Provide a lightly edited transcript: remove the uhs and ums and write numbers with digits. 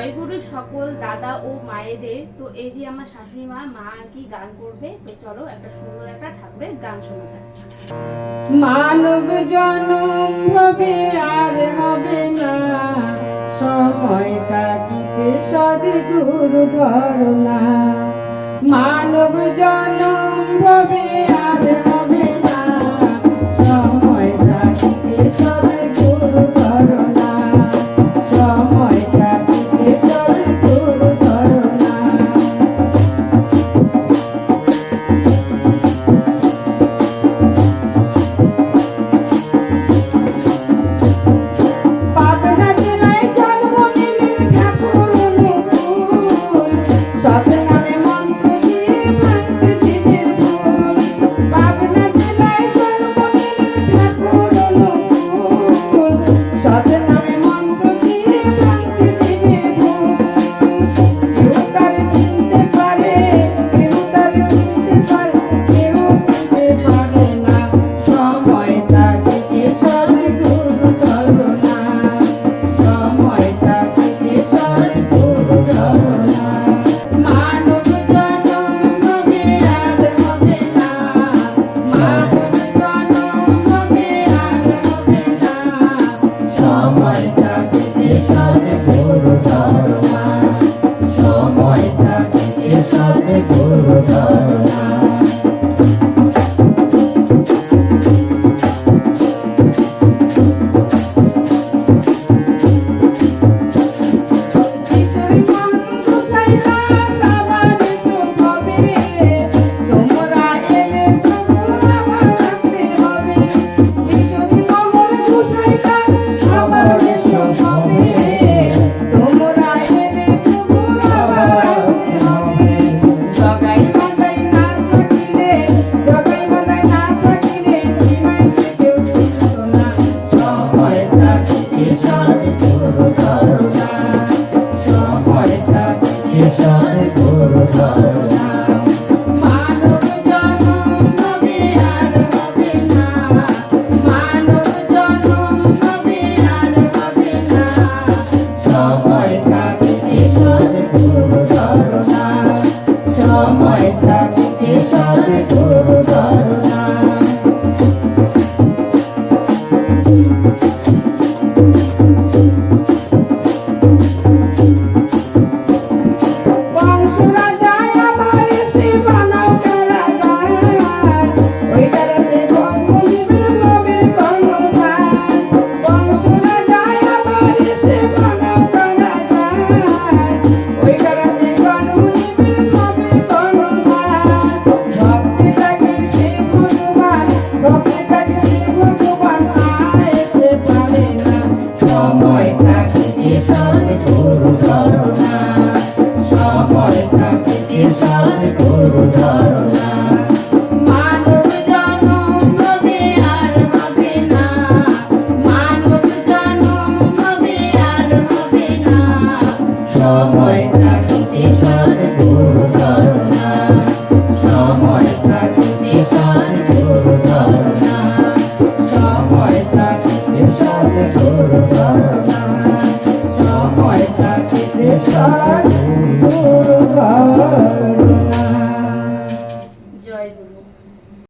জয়গুরু সকল দাদা ও মায়েদের। তো এই যে আমার শাশুড়ি মা আর কি গান করবে, তো চলো একটা সুন্দর একটা ঠাকুরের গান শোনা যাক। মানব জনম হবে আর হবে না, সময় থাকিতে সদ্গুরু ধরনা। মানব জনম হবে আর হবে না, সময় থাকিতে সদ্গুরু ধরনা। সময় থাকিতে সদ্গুরু ধরনা। সময় থাকে সদ্গুরু ধরনা।